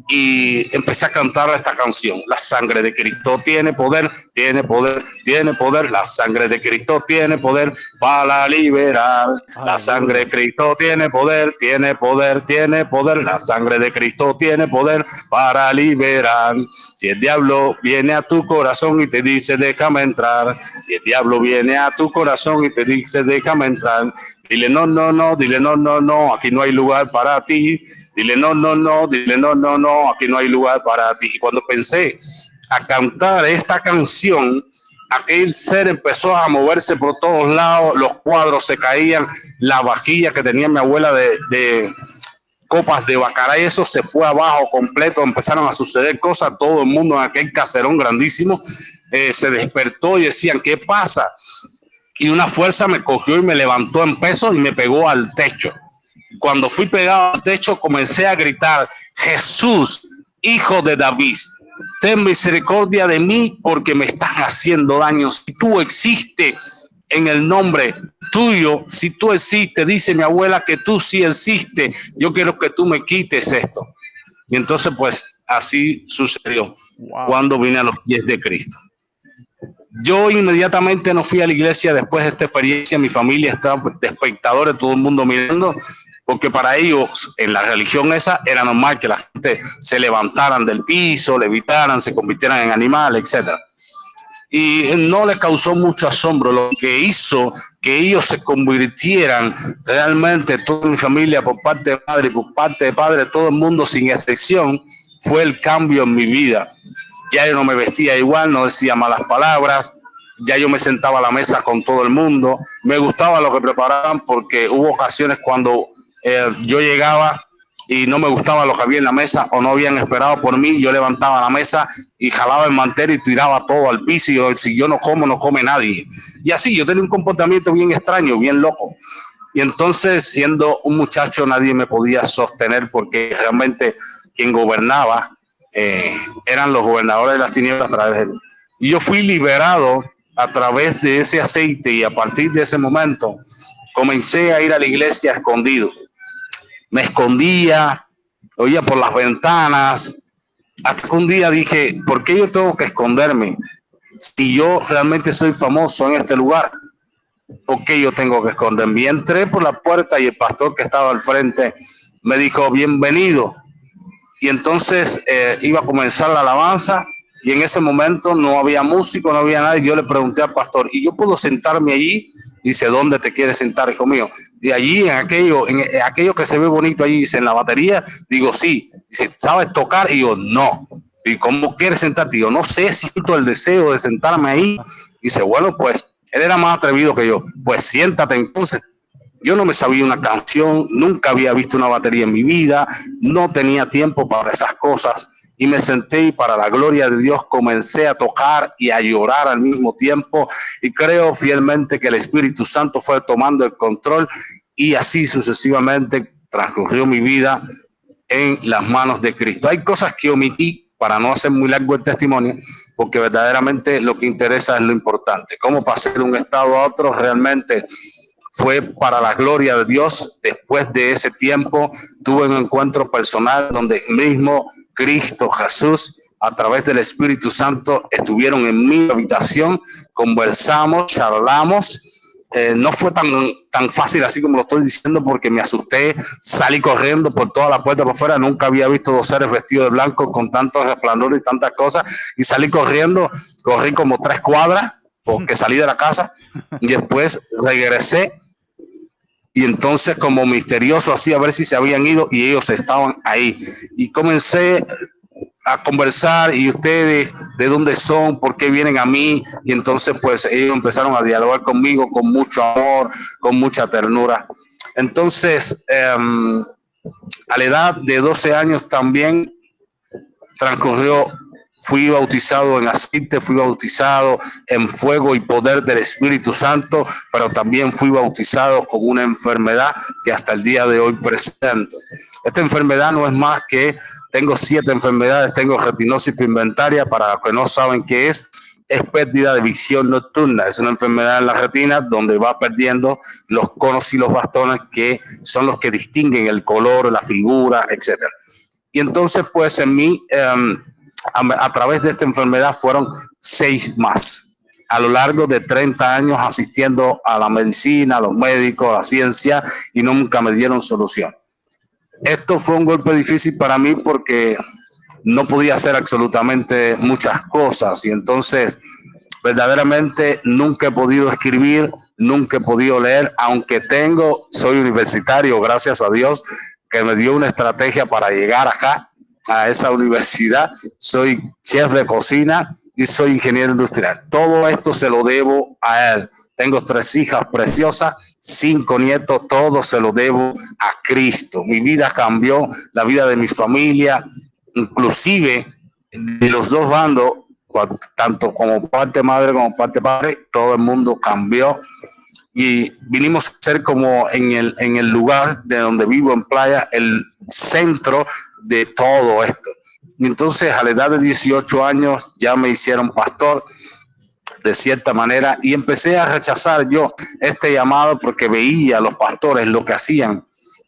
Y empecé a cantar esta canción. La sangre de Cristo tiene poder, tiene poder, tiene poder. La sangre de Cristo tiene poder para liberar. La sangre de Cristo tiene poder, tiene poder, tiene poder. La sangre de Cristo tiene poder para liberar. Si el diablo viene a tu corazón y te dice déjame entrar, si el diablo viene a tu corazón y te dice déjame entrar, dile no, dile no, aquí no hay lugar para ti. Dile no, dile no, aquí no hay lugar para ti. Y cuando pensé a cantar esta canción, aquel ser empezó a moverse por todos lados, los cuadros se caían, la vajilla que tenía mi abuela de copas de bacará, eso se fue abajo completo, empezaron a suceder cosas, todo el mundo en aquel caserón grandísimo se despertó y decían, ¿qué pasa? Y una fuerza me cogió y me levantó en peso y me pegó al techo. Cuando fui pegado al techo, comencé a gritar, Jesús, hijo de David, ten misericordia de mí porque me están haciendo daño. Si tú existes en el nombre tuyo, si tú existes, dice mi abuela que tú sí existes, yo quiero que tú me quites esto. Y entonces, pues, así sucedió cuando vine a los pies de Cristo. Yo inmediatamente no fui a la iglesia después de esta experiencia. Mi familia estaba de espectadores, todo el mundo mirando, porque para ellos en la religión esa era normal que la gente se levantaran del piso, levitaran, se convirtieran en animales, etc. Y no les causó mucho asombro. Lo que hizo que ellos se convirtieran realmente, toda mi familia, por parte de madre y por parte de padre, todo el mundo sin excepción, fue el cambio en mi vida. Ya yo no me vestía igual, no decía malas palabras, ya yo me sentaba a la mesa con todo el mundo, me gustaba lo que preparaban porque hubo ocasiones cuando yo llegaba y no me gustaba lo que había en la mesa o no habían esperado por mí, yo levantaba la mesa y jalaba el mantel y tiraba todo al piso y yo, si yo no como, no come nadie. Y así yo tenía un comportamiento bien extraño, bien loco. Y entonces, siendo un muchacho, nadie me podía sostener porque realmente quien gobernaba eran los gobernadores de las tinieblas a través de él. Y yo fui liberado a través de ese aceite y a partir de ese momento comencé a ir a la iglesia escondido. Me escondía, oía por las ventanas, hasta que un día dije, ¿por qué yo tengo que esconderme? Si yo realmente soy famoso en este lugar, ¿por qué yo tengo que esconderme? Y entré por la puerta y el pastor que estaba al frente me dijo, bienvenido. Y entonces iba a comenzar la alabanza y en ese momento no había músico, no había nadie. Yo le pregunté al pastor, ¿y yo puedo sentarme allí? Dice, ¿dónde te quieres sentar, hijo mío? Y allí, en aquello que se ve bonito allí, dice, en la batería. Digo, sí. Dice, ¿sabes tocar? Y yo, no. ¿Y cómo quieres sentarte? Y yo, no sé, siento el deseo de sentarme ahí. Dice, bueno, pues, él era más atrevido que yo. Pues siéntate entonces. Yo no me sabía una canción, nunca había visto una batería en mi vida, no tenía tiempo para esas cosas y me senté y para la gloria de Dios comencé a tocar y a llorar al mismo tiempo y creo fielmente que el Espíritu Santo fue tomando el control y así sucesivamente transcurrió mi vida en las manos de Cristo. Hay cosas que omití para no hacer muy largo el testimonio, porque verdaderamente lo que interesa es lo importante. Cómo pasé de un estado a otro realmente fue para la gloria de Dios. Después de ese tiempo tuve un encuentro personal donde mismo Cristo Jesús a través del Espíritu Santo estuvieron en mi habitación, conversamos, charlamos. No fue tan fácil así como lo estoy diciendo porque me asusté, salí corriendo por toda la puerta por afuera, nunca había visto dos seres vestidos de blanco con tanto resplandor y tantas cosas y salí corriendo, corrí como 3 cuadras porque salí de la casa y después regresé. Y entonces como misterioso así a ver si se habían ido y ellos estaban ahí. Y comencé a conversar y ustedes de dónde son, por qué vienen a mí. Y entonces pues ellos empezaron a dialogar conmigo con mucho amor, con mucha ternura. Entonces a la edad de 12 años también transcurrió. Fui bautizado en aceite, fui bautizado en fuego y poder del Espíritu Santo, pero también fui bautizado con una enfermedad que hasta el día de hoy presento. Esta enfermedad no es más que, tengo 7 enfermedades, tengo retinosis pigmentaria, para los que no saben qué es pérdida de visión nocturna. Es una enfermedad en la retina donde va perdiendo los conos y los bastones que son los que distinguen el color, la figura, etc. Y entonces pues en mí... a través de esta enfermedad fueron 6 más. A lo largo de 30 años asistiendo a la medicina, a los médicos, a la ciencia y nunca me dieron solución. Esto fue un golpe difícil para mí porque no podía hacer absolutamente muchas cosas y entonces verdaderamente nunca he podido escribir, nunca he podido leer, aunque soy universitario, gracias a Dios, que me dio una estrategia para llegar acá a esa universidad. Soy chef de cocina y soy ingeniero industrial. Todo esto se lo debo a él. Tengo 3 hijas preciosas, 5 nietos, todo se lo debo a Cristo. Mi vida cambió, la vida de mi familia, inclusive de los 2 bandos, tanto como parte madre como parte padre, todo el mundo cambió. Y vinimos a ser como en el lugar de donde vivo en Playa, el centro de todo esto. Y entonces a la edad de 18 años ya me hicieron pastor de cierta manera y empecé a rechazar yo este llamado porque veía a los pastores lo que hacían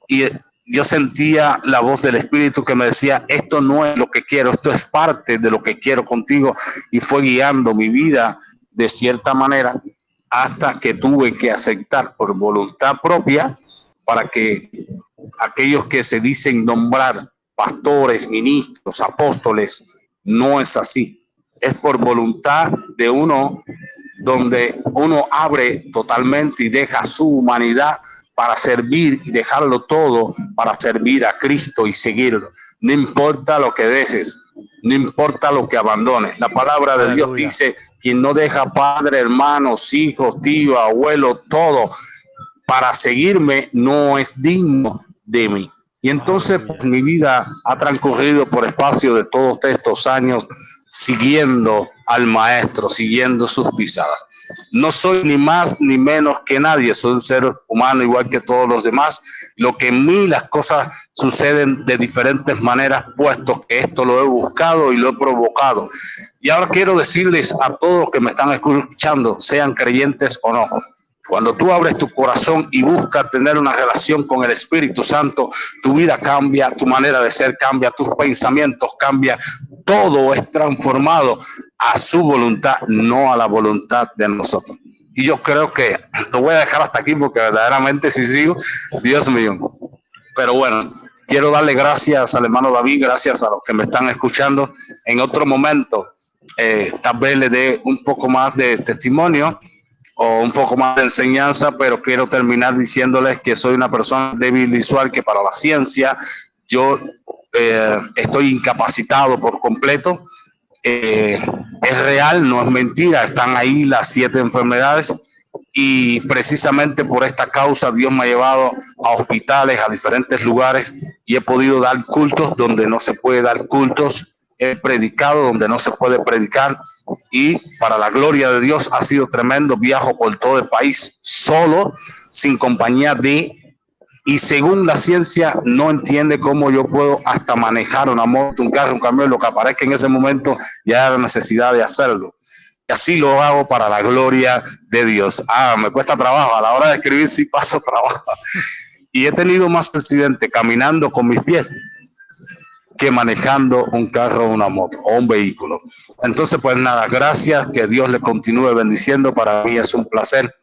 y yo sentía la voz del Espíritu que me decía, esto no es lo que quiero, esto es parte de lo que quiero contigo, y fue guiando mi vida de cierta manera hasta que tuve que aceptar por voluntad propia para que aquellos que se dicen nombrar pastores, ministros, apóstoles, no es así. Es por voluntad de uno, donde uno abre totalmente y deja su humanidad para servir y dejarlo todo para servir a Cristo y seguirlo. No importa lo que dejes, no importa lo que abandone. La palabra de Dios Aleluya. dice, quien no deja padre, hermanos, hijos, tío, abuelo, todo, para seguirme, no es digno de mí. Y entonces pues, Aleluya. mi vida ha transcurrido por espacio de todos estos años siguiendo al maestro, siguiendo sus pisadas. No soy ni más ni menos que nadie, soy un ser humano igual que todos los demás. Lo que en mí las cosas suceden de diferentes maneras, puesto que esto lo he buscado y lo he provocado. Y ahora quiero decirles a todos los que me están escuchando, sean creyentes o no, cuando tú abres tu corazón y buscas tener una relación con el Espíritu Santo, tu vida cambia, tu manera de ser cambia, tus pensamientos cambian, todo es transformado a su voluntad, no a la voluntad de nosotros. Y yo creo que te voy a dejar hasta aquí porque verdaderamente si sigo, Dios mío. Pero bueno, quiero darle gracias al hermano David, gracias a los que me están escuchando. En otro momento, tal vez le dé un poco más de testimonio o un poco más de enseñanza, pero quiero terminar diciéndoles que soy una persona débil visual, que para la ciencia yo estoy incapacitado por completo. Es real, no es mentira, están ahí las 7 enfermedades y precisamente por esta causa Dios me ha llevado a hospitales, a diferentes lugares y he podido dar cultos donde no se puede dar cultos, he predicado donde no se puede predicar y para la gloria de Dios ha sido tremendo. Viajo por todo el país solo, sin compañía y según la ciencia no entiende cómo yo puedo hasta manejar una moto, un carro, un camión, lo que aparezca en ese momento ya la necesidad de hacerlo. Y así lo hago para la gloria de Dios. Me cuesta trabajo, a la hora de escribir sí paso trabajo. Y he tenido más accidentes caminando con mis pies que manejando un carro, una moto o un vehículo. Entonces, pues nada, gracias, que Dios le continúe bendiciendo. Para mí es un placer.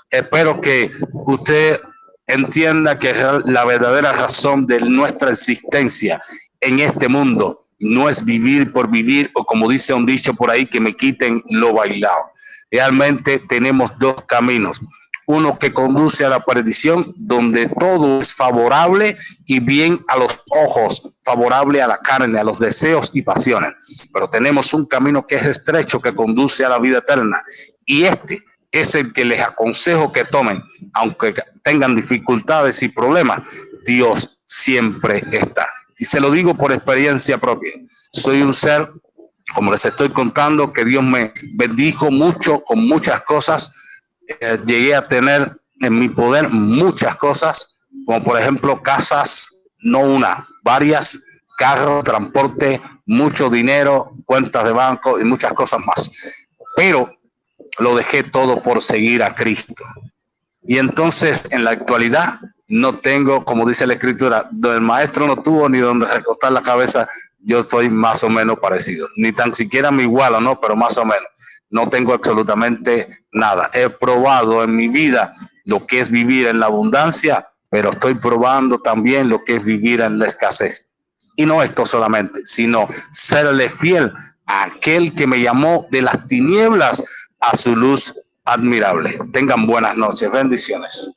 Espero que usted entienda que la verdadera razón de nuestra existencia en este mundo no es vivir por vivir o como dice un dicho por ahí, que me quiten lo bailado. Realmente tenemos dos caminos. Uno que conduce a la perdición, donde todo es favorable y bien a los ojos, favorable a la carne, a los deseos y pasiones. Pero tenemos un camino que es estrecho, que conduce a la vida eterna. Y este es el que les aconsejo que tomen, aunque tengan dificultades y problemas, Dios siempre está. Y se lo digo por experiencia propia. Soy un ser, como les estoy contando, que Dios me bendijo mucho con muchas cosas. Llegué a tener en mi poder muchas cosas, como por ejemplo casas, no una, varias, carros, transporte, mucho dinero, cuentas de banco y muchas cosas más. Pero lo dejé todo por seguir a Cristo. Y entonces en la actualidad no tengo, como dice la escritura, donde el maestro no tuvo ni donde recostar la cabeza, yo estoy más o menos parecido. Ni tan siquiera me igualo, ¿no? Pero más o menos. No tengo absolutamente nada. He probado en mi vida lo que es vivir en la abundancia, pero estoy probando también lo que es vivir en la escasez. Y no esto solamente, sino serle fiel a aquel que me llamó de las tinieblas a su luz admirable. Tengan buenas noches, bendiciones.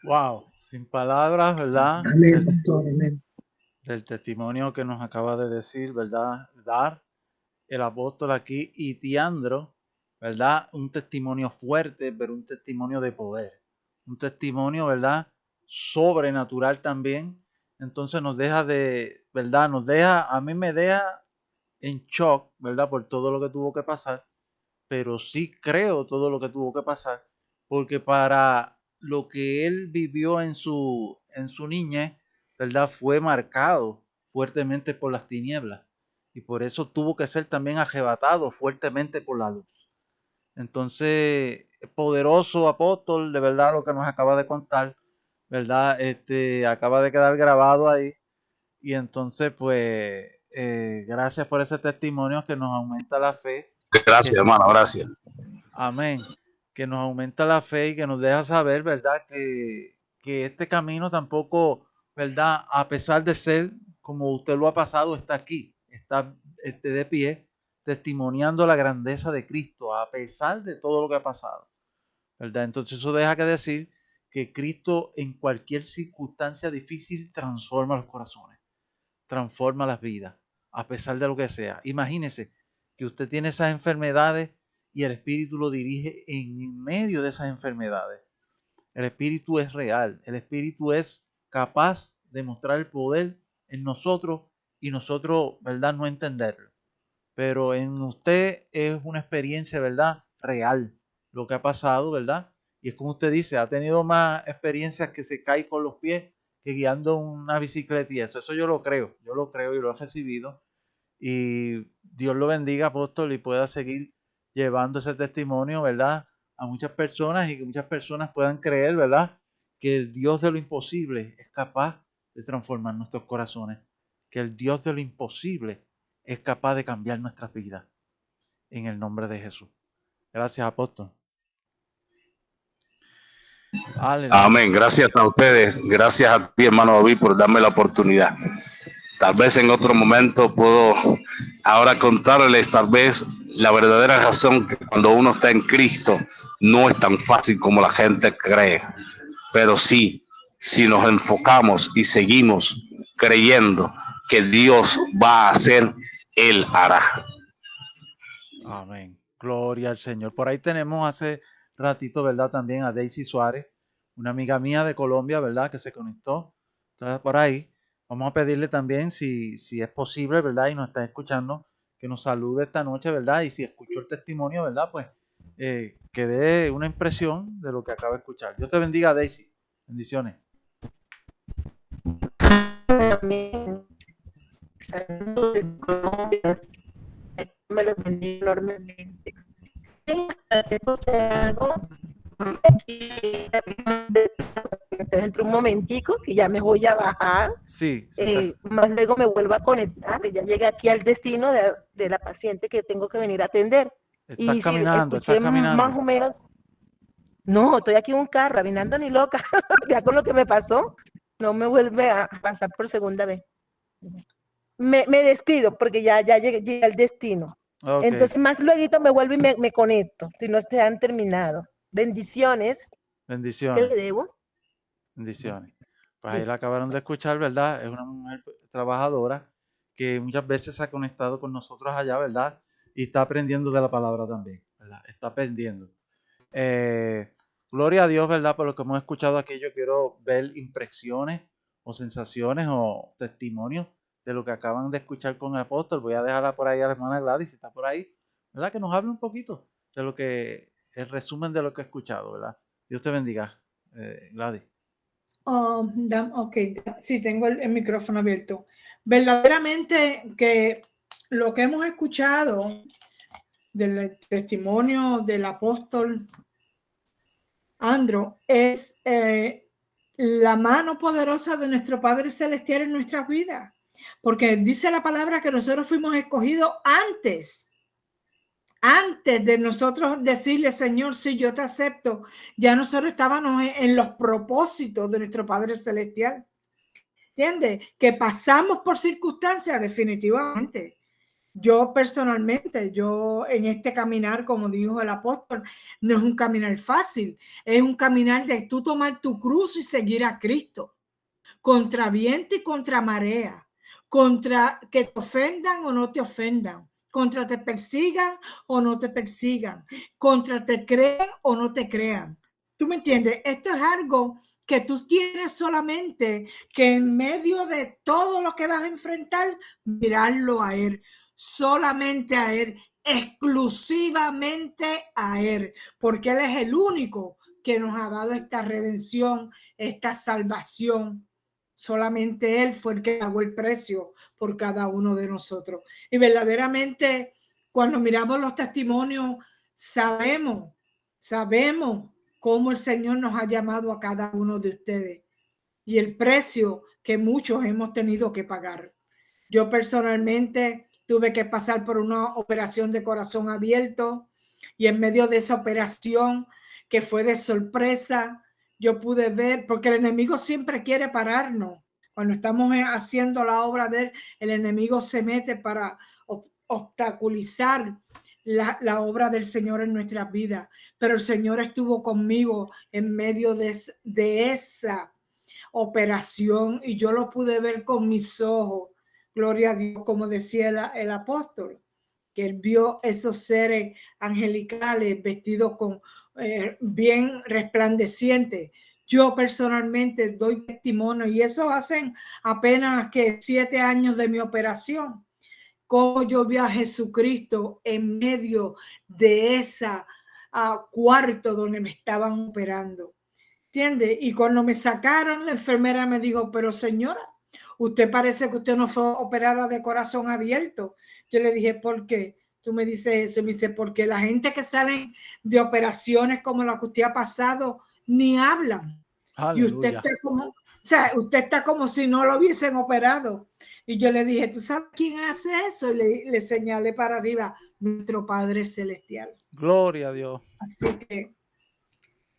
Wow, sin palabras, ¿verdad? Amén, pastor, amén. Del testimonio que nos acaba de decir, ¿verdad? Dar el apóstol aquí y Tiandro, ¿verdad? Un testimonio fuerte, pero un testimonio de poder. Un testimonio, ¿verdad? Sobrenatural también. Entonces nos deja ¿verdad? A mí me deja en shock, ¿verdad? Por todo lo que tuvo que pasar, pero sí creo todo lo que tuvo que pasar, porque para lo que él vivió en su niñez, ¿verdad? Fue marcado fuertemente por las tinieblas y por eso tuvo que ser también arrebatado fuertemente por la luz. Entonces, poderoso apóstol, de verdad lo que nos acaba de contar, ¿verdad? Acaba de quedar grabado ahí y entonces pues gracias por ese testimonio que nos aumenta la fe. Gracias, hermano, gracias. Amén. Que nos aumenta la fe y que nos deja saber, ¿verdad? Que este camino tampoco, ¿verdad? A pesar de ser como usted lo ha pasado, está aquí, está de pie, testimoniando la grandeza de Cristo, a pesar de todo lo que ha pasado, ¿verdad? Entonces eso deja que decir que Cristo en cualquier circunstancia difícil transforma los corazones, transforma las vidas, a pesar de lo que sea. Imagínese que usted tiene esas enfermedades y el Espíritu lo dirige en medio de esas enfermedades. El Espíritu es real, el Espíritu es capaz de mostrar el poder en nosotros y nosotros, ¿verdad?, no entenderlo. Pero en usted es una experiencia, ¿verdad?, real, lo que ha pasado, ¿verdad? Y es como usted dice, ha tenido más experiencias que se cae con los pies que guiando una bicicleta y eso yo lo creo y lo he recibido. Y Dios lo bendiga, apóstol, y pueda seguir llevando ese testimonio, ¿verdad?, a muchas personas y que muchas personas puedan creer, ¿verdad?, que el Dios de lo imposible es capaz de transformar nuestros corazones, que el Dios de lo imposible es capaz de cambiar nuestras vidas. En el nombre de Jesús. Gracias, apóstol. Aleluya. Amén. Gracias a ustedes. Gracias a ti, hermano David, por darme la oportunidad. Tal vez en otro momento puedo ahora contarles tal vez la verdadera razón que cuando uno está en Cristo no es tan fácil como la gente cree. Pero sí, si nos enfocamos y seguimos creyendo que Dios va a hacer, Él hará. Amén. Gloria al Señor. Por ahí tenemos hace ratito, ¿verdad?, también a Daisy Suárez, una amiga mía de Colombia, ¿verdad?, que se conectó. Entonces, por ahí vamos a pedirle también, si es posible, ¿verdad?, y nos está escuchando, que nos salude esta noche, ¿verdad? Y si escuchó el testimonio, ¿verdad?, pues que dé una impresión de lo que acaba de escuchar. Dios te bendiga, Daisy. Bendiciones. Amén. Saludos de Colombia. Me lo bendiga enormemente. Dentro un momentico que ya me voy a bajar. Sí. Más luego me vuelvo a conectar. Ya llegué aquí al destino de la paciente que tengo que venir a atender. Estás Y caminando, escuché estás caminando. más o menos. No, estoy aquí en un carro, caminando ni loca. Ya con lo que me pasó, no me vuelve a pasar por segunda vez. Me despido porque ya llegué al destino. Okay. Entonces, más luego me vuelvo y me conecto, si no se han terminado. Bendiciones. Bendiciones. ¿Qué le debo? Bendiciones. Pues ahí la acabaron de escuchar, ¿verdad? Es una mujer trabajadora que muchas veces se ha conectado con nosotros allá, ¿verdad? Y está aprendiendo de la palabra también, ¿verdad? Está aprendiendo. Gloria a Dios, ¿verdad? Por lo que hemos escuchado aquí, yo quiero ver impresiones o sensaciones o testimonios de lo que acaban de escuchar con el apóstol. Voy a dejarla por ahí a la hermana Gladys, si está por ahí, ¿verdad? Que nos hable un poquito de lo que, el resumen de lo que he escuchado, ¿verdad? Dios te bendiga, Gladys. Ok, sí, tengo el micrófono abierto. Verdaderamente que lo que hemos escuchado del testimonio del apóstol Andro es la mano poderosa de nuestro Padre Celestial en nuestras vidas, porque dice la palabra que nosotros fuimos escogidos antes de nosotros decirle, Señor, sí, yo te acepto. Ya nosotros estábamos en los propósitos de nuestro Padre Celestial. ¿Entiendes? Que pasamos por circunstancias, definitivamente. Yo personalmente, en este caminar, como dijo el apóstol, no es un caminar fácil, es un caminar de tú tomar tu cruz y seguir a Cristo, contra viento y contra marea, contra que te ofendan o no te ofendan, contra te persigan o no te persigan, contra te crean o no te crean. ¿Tú me entiendes? Esto es algo que tú tienes solamente que en medio de todo lo que vas a enfrentar, mirarlo a Él, solamente a Él, exclusivamente a Él, porque Él es el único que nos ha dado esta redención, esta salvación. Solamente Él fue el que pagó el precio por cada uno de nosotros. Y verdaderamente, cuando miramos los testimonios, sabemos cómo el Señor nos ha llamado a cada uno de ustedes y el precio que muchos hemos tenido que pagar. Yo personalmente tuve que pasar por una operación de corazón abierto y en medio de esa operación, que fue de sorpresa, yo pude ver, porque el enemigo siempre quiere pararnos. Cuando estamos haciendo la obra de él, el enemigo se mete para obstaculizar la obra del Señor en nuestras vidas. Pero el Señor estuvo conmigo en medio de esa operación y yo lo pude ver con mis ojos, gloria a Dios, como decía el apóstol, que él vio esos seres angelicales vestidos con bien resplandecientes. Yo personalmente doy testimonio, y eso hacen apenas que 7 años de mi operación, cómo yo vi a Jesucristo en medio de esa cuarto donde me estaban operando. ¿Entiende? Y cuando me sacaron, la enfermera me dijo, pero señora, usted parece que usted no fue operada de corazón abierto. Yo le dije, ¿por qué? Tú me dices eso. Y me dice, porque la gente que salen de operaciones como la que usted ha pasado, ni hablan. Aleluya. Y usted está como, o sea, usted está como si no lo hubiesen operado. Y yo le dije, ¿tú sabes quién hace eso? Y le señalé para arriba, nuestro Padre Celestial. Gloria a Dios. Así que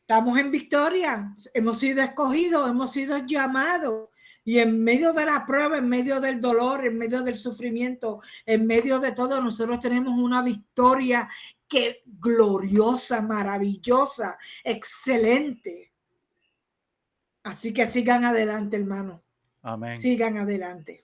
estamos en victoria, hemos sido escogidos, hemos sido llamados, y en medio de la prueba, en medio del dolor, en medio del sufrimiento, en medio de todo, nosotros tenemos una victoria que gloriosa, maravillosa, excelente. Así que sigan adelante, hermano. Amén. Sigan adelante.